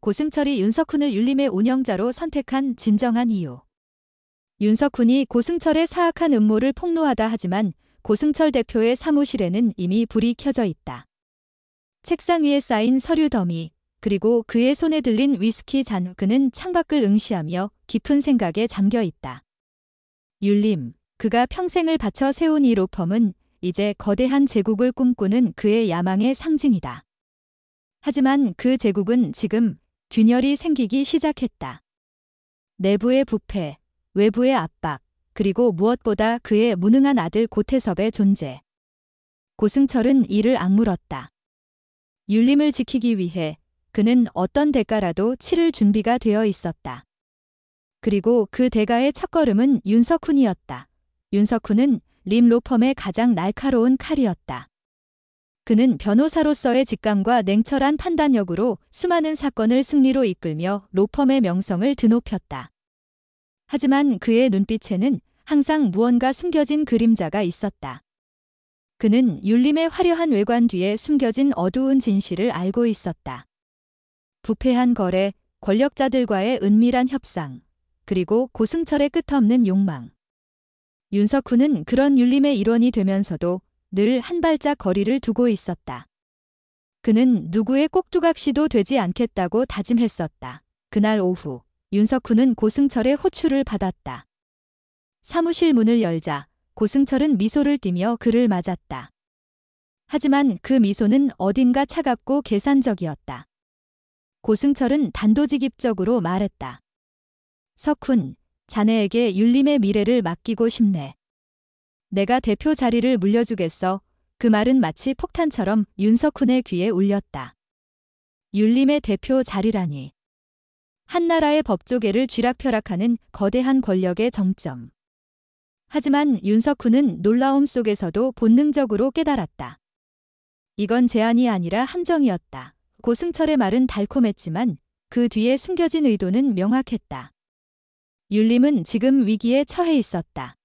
고승철이 윤석훈을 율림의 운영자로 선택한 진정한 이유. 윤석훈이 고승철의 사악한 음모를 폭로하다 하지만 고승철 대표의 사무실에는 이미 불이 켜져 있다. 책상 위에 쌓인 서류 더미, 그리고 그의 손에 들린 위스키 잔, 그는 창밖을 응시하며 깊은 생각에 잠겨 있다. 율림, 그가 평생을 바쳐 세운 이 로펌은 이제 거대한 제국을 꿈꾸는 그의 야망의 상징이다. 하지만 그 제국은 지금 균열이 생기기 시작했다. 내부의 부패, 외부의 압박, 그리고 무엇보다 그의 무능한 아들 고태섭의 존재. 고승철은 이를 악물었다. 율림을 지키기 위해 그는 어떤 대가라도 치를 준비가 되어 있었다. 그리고 그 대가의 첫걸음은 윤석훈이었다. 윤석훈은 림 로펌의 가장 날카로운 칼이었다. 그는 변호사로서의 직감과 냉철한 판단력으로 수많은 사건을 승리로 이끌며 로펌의 명성을 드높였다. 하지만 그의 눈빛에는 항상 무언가 숨겨진 그림자가 있었다. 그는 율림의 화려한 외관 뒤에 숨겨진 어두운 진실을 알고 있었다. 부패한 거래, 권력자들과의 은밀한 협상, 그리고 고승철의 끝없는 욕망. 윤석훈은 그런 율림의 일원이 되면서도 늘 한 발짝 거리를 두고 있었다. 그는 누구의 꼭두각시도 되지 않겠다고 다짐했었다. 그날 오후, 윤석훈은 고승철의 호출을 받았다. 사무실 문을 열자 고승철은 미소를 띠며 그를 맞았다. 하지만 그 미소는 어딘가 차갑고 계산적이었다. 고승철은 단도직입적으로 말했다. 석훈, 자네에게 율림의 미래를 맡기고 싶네. 내가 대표 자리를 물려주겠어. 그 말은 마치 폭탄처럼 윤석훈의 귀에 울렸다. 율림의 대표 자리라니. 한 나라의 법조계를 쥐락펴락하는 거대한 권력의 정점. 하지만 윤석훈은 놀라움 속에서도 본능적으로 깨달았다. 이건 제안이 아니라 함정이었다. 고승철의 말은 달콤했지만 그 뒤에 숨겨진 의도는 명확했다. 율림은 지금 위기에 처해 있었다.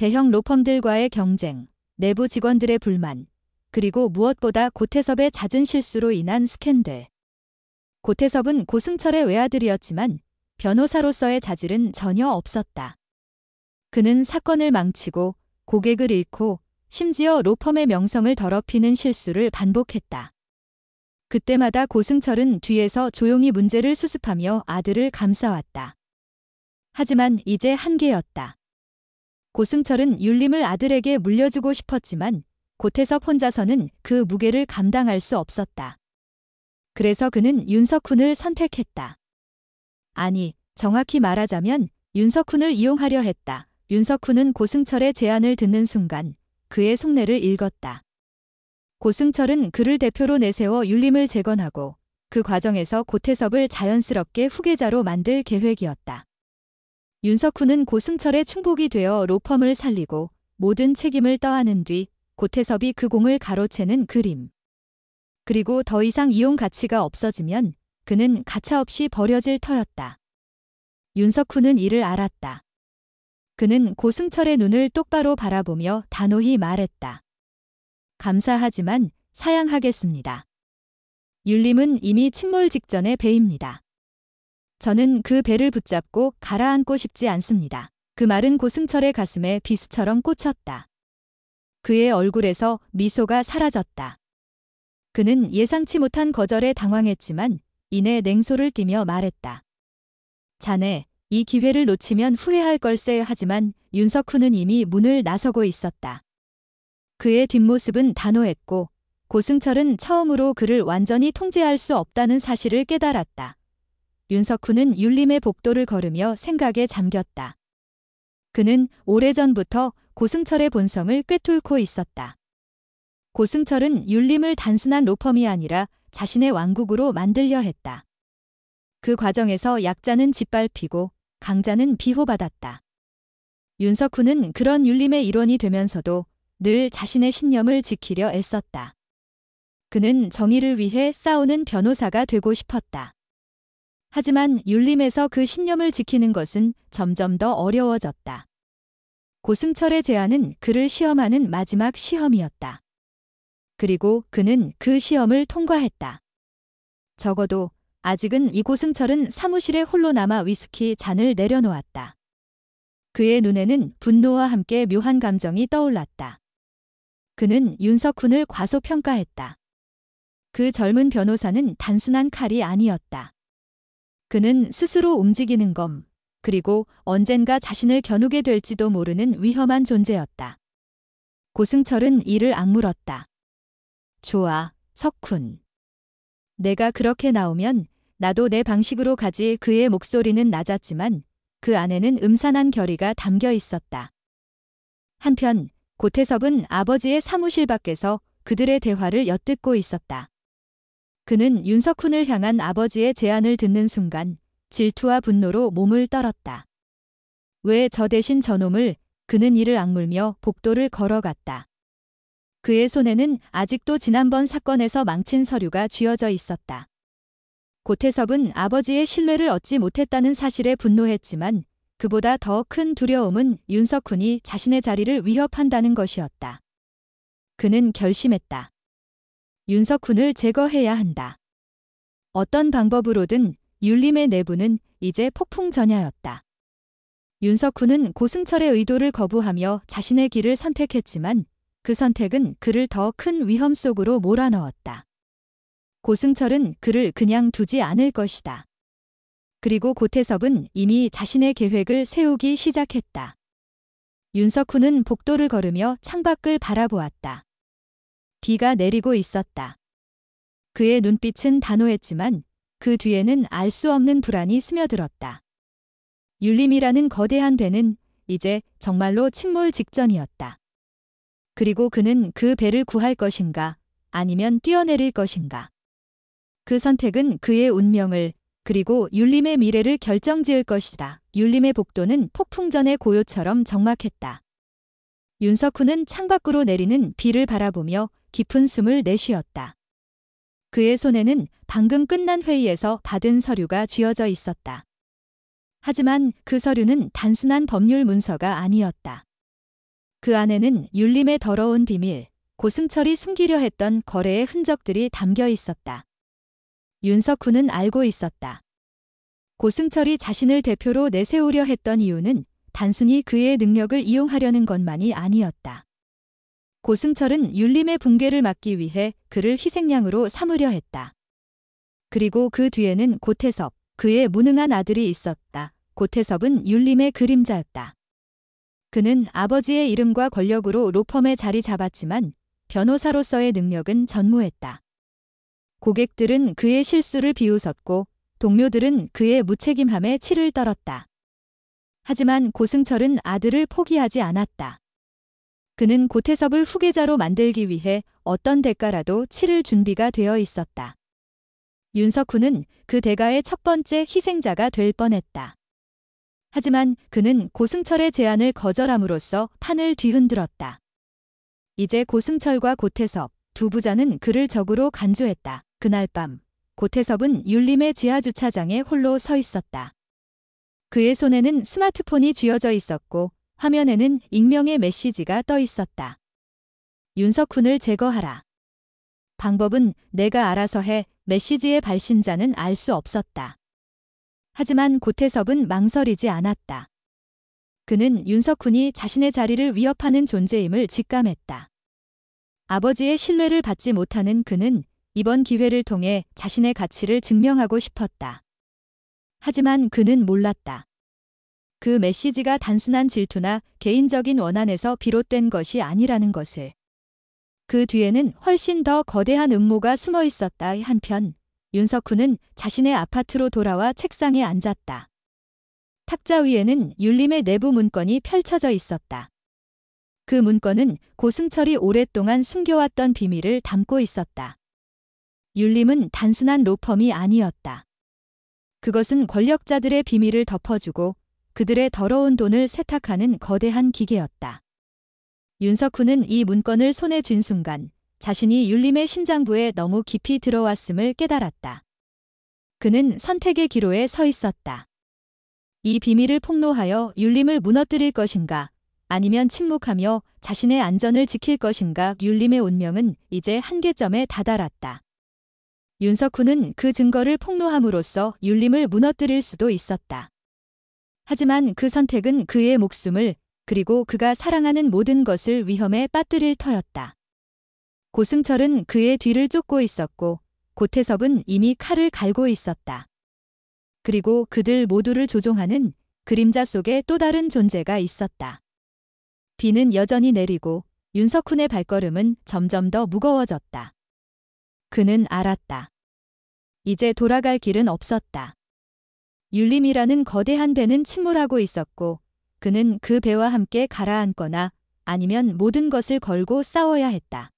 대형 로펌들과의 경쟁, 내부 직원들의 불만, 그리고 무엇보다 고태섭의 잦은 실수로 인한 스캔들. 고태섭은 고승철의 외아들이었지만 변호사로서의 자질은 전혀 없었다. 그는 사건을 망치고 고객을 잃고 심지어 로펌의 명성을 더럽히는 실수를 반복했다. 그때마다 고승철은 뒤에서 조용히 문제를 수습하며 아들을 감싸왔다. 하지만 이제 한계였다. 고승철은 율림을 아들에게 물려주고 싶었지만 고태섭 혼자서는 그 무게를 감당할 수 없었다. 그래서 그는 윤석훈을 선택했다. 아니, 정확히 말하자면 윤석훈을 이용하려 했다. 윤석훈은 고승철의 제안을 듣는 순간 그의 속내를 읽었다. 고승철은 그를 대표로 내세워 율림을 재건하고 그 과정에서 고태섭을 자연스럽게 후계자로 만들 계획이었다. 윤석훈은 고승철의 충복이 되어 로펌을 살리고 모든 책임을 떠안은 뒤 고태섭이 그 공을 가로채는 그림. 그리고 더 이상 이용 가치가 없어지면 그는 가차없이 버려질 터였다. 윤석훈은 이를 알았다. 그는 고승철의 눈을 똑바로 바라보며 단호히 말했다. 감사하지만 사양하겠습니다. 율림은 이미 침몰 직전의 배입니다. 저는 그 배를 붙잡고 가라앉고 싶지 않습니다. 그 말은 고승철의 가슴에 비수처럼 꽂혔다. 그의 얼굴에서 미소가 사라졌다. 그는 예상치 못한 거절에 당황했지만 이내 냉소를 띠며 말했다. 자네, 이 기회를 놓치면 후회할 걸세. 하지만 윤석훈은 이미 문을 나서고 있었다. 그의 뒷모습은 단호했고 고승철은 처음으로 그를 완전히 통제할 수 없다는 사실을 깨달았다. 윤석훈은 율림의 복도를 걸으며 생각에 잠겼다. 그는 오래전부터 고승철의 본성을 꿰뚫고 있었다. 고승철은 율림을 단순한 로펌이 아니라 자신의 왕국으로 만들려 했다. 그 과정에서 약자는 짓밟히고 강자는 비호받았다. 윤석훈은 그런 율림의 일원이 되면서도 늘 자신의 신념을 지키려 애썼다. 그는 정의를 위해 싸우는 변호사가 되고 싶었다. 하지만 율림에서 그 신념을 지키는 것은 점점 더 어려워졌다. 고승철의 제안은 그를 시험하는 마지막 시험이었다. 그리고 그는 그 시험을 통과했다. 적어도 아직은 이 고승철은 사무실에 홀로 남아 위스키 잔을 내려놓았다. 그의 눈에는 분노와 함께 묘한 감정이 떠올랐다. 그는 윤석훈을 과소평가했다. 그 젊은 변호사는 단순한 칼이 아니었다. 그는 스스로 움직이는 검, 그리고 언젠가 자신을 겨누게 될지도 모르는 위험한 존재였다. 고승철은 이를 악물었다. 좋아, 석훈. 내가 그렇게 나오면 나도 내 방식으로 가지. 그의 목소리는 낮았지만 그 안에는 음산한 결의가 담겨 있었다. 한편 고태섭은 아버지의 사무실 밖에서 그들의 대화를 엿듣고 있었다. 그는 윤석훈을 향한 아버지의 제안을 듣는 순간 질투와 분노로 몸을 떨었다. 왜 저 대신 저놈을? 그는 이를 악물며 복도를 걸어갔다. 그의 손에는 아직도 지난번 사건에서 망친 서류가 쥐어져 있었다. 고태섭은 아버지의 신뢰를 얻지 못했다는 사실에 분노했지만 그보다 더 큰 두려움은 윤석훈이 자신의 자리를 위협한다는 것이었다. 그는 결심했다. 윤석훈을 제거해야 한다. 어떤 방법으로든. 율림의 내부는 이제 폭풍전야였다. 윤석훈은 고승철의 의도를 거부하며 자신의 길을 선택했지만 그 선택은 그를 더 큰 위험 속으로 몰아넣었다. 고승철은 그를 그냥 두지 않을 것이다. 그리고 고태섭은 이미 자신의 계획을 세우기 시작했다. 윤석훈은 복도를 걸으며 창밖을 바라보았다. 비가 내리고 있었다. 그의 눈빛은 단호했지만 그 뒤에는 알 수 없는 불안이 스며들었다. 율림이라는 거대한 배는 이제 정말로 침몰 직전이었다. 그리고 그는 그 배를 구할 것인가, 아니면 뛰어내릴 것인가. 그 선택은 그의 운명을, 그리고 율림의 미래를 결정지을 것이다. 율림의 복도는 폭풍전의 고요처럼 적막했다. 윤석훈은 창밖으로 내리는 비를 바라보며 깊은 숨을 내쉬었다. 그의 손에는 방금 끝난 회의에서 받은 서류가 쥐어져 있었다. 하지만 그 서류는 단순한 법률 문서가 아니었다. 그 안에는 율림의 더러운 비밀, 고승철이 숨기려 했던 거래의 흔적들이 담겨 있었다. 윤석훈은 알고 있었다. 고승철이 자신을 대표로 내세우려 했던 이유는 단순히 그의 능력을 이용하려는 것만이 아니었다. 고승철은 율림의 붕괴를 막기 위해 그를 희생양으로 삼으려 했다. 그리고 그 뒤에는 고태섭, 그의 무능한 아들이 있었다. 고태섭은 율림의 그림자였다. 그는 아버지의 이름과 권력으로 로펌에 자리 잡았지만 변호사로서의 능력은 전무했다. 고객들은 그의 실수를 비웃었고 동료들은 그의 무책임함에 치를 떨었다. 하지만 고승철은 아들을 포기하지 않았다. 그는 고태섭을 후계자로 만들기 위해 어떤 대가라도 치를 준비가 되어 있었다. 윤석훈은 그 대가의 첫 번째 희생자가 될 뻔했다. 하지만 그는 고승철의 제안을 거절함으로써 판을 뒤흔들었다. 이제 고승철과 고태섭, 두 부자는 그를 적으로 간주했다. 그날 밤, 고태섭은 율림의 지하주차장에 홀로 서 있었다. 그의 손에는 스마트폰이 쥐어져 있었고 화면에는 익명의 메시지가 떠 있었다. 윤석훈을 제거하라. 방법은 내가 알아서 해. 메시지의 발신자는 알 수 없었다. 하지만 고태섭은 망설이지 않았다. 그는 윤석훈이 자신의 자리를 위협하는 존재임을 직감했다. 아버지의 신뢰를 받지 못하는 그는 이번 기회를 통해 자신의 가치를 증명하고 싶었다. 하지만 그는 몰랐다. 그 메시지가 단순한 질투나 개인적인 원한에서 비롯된 것이 아니라는 것을. 그 뒤에는 훨씬 더 거대한 음모가 숨어 있었다. 한편 윤석훈은 자신의 아파트로 돌아와 책상에 앉았다. 탁자 위에는 율림의 내부 문건이 펼쳐져 있었다. 그 문건은 고승철이 오랫동안 숨겨왔던 비밀을 담고 있었다. 율림은 단순한 로펌이 아니었다. 그것은 권력자들의 비밀을 덮어주고 그들의 더러운 돈을 세탁하는 거대한 기계였다. 윤석훈은 이 문건을 손에 쥔 순간 자신이 율림의 심장부에 너무 깊이 들어왔음을 깨달았다. 그는 선택의 기로에 서 있었다. 이 비밀을 폭로하여 율림을 무너뜨릴 것인가, 아니면 침묵하며 자신의 안전을 지킬 것인가. 율림의 운명은 이제 한계점에 다다랐다. 윤석훈은 그 증거를 폭로함으로써 율림을 무너뜨릴 수도 있었다. 하지만 그 선택은 그의 목숨을 그리고 그가 사랑하는 모든 것을 위험에 빠뜨릴 터였다. 고승철은 그의 뒤를 쫓고 있었고 고태섭은 이미 칼을 갈고 있었다. 그리고 그들 모두를 조종하는 그림자 속에 또 다른 존재가 있었다. 비는 여전히 내리고 윤석훈의 발걸음은 점점 더 무거워졌다. 그는 알았다. 이제 돌아갈 길은 없었다. 율림이라는 거대한 배는 침몰하고 있었고 그는 그 배와 함께 가라앉거나 아니면 모든 것을 걸고 싸워야 했다.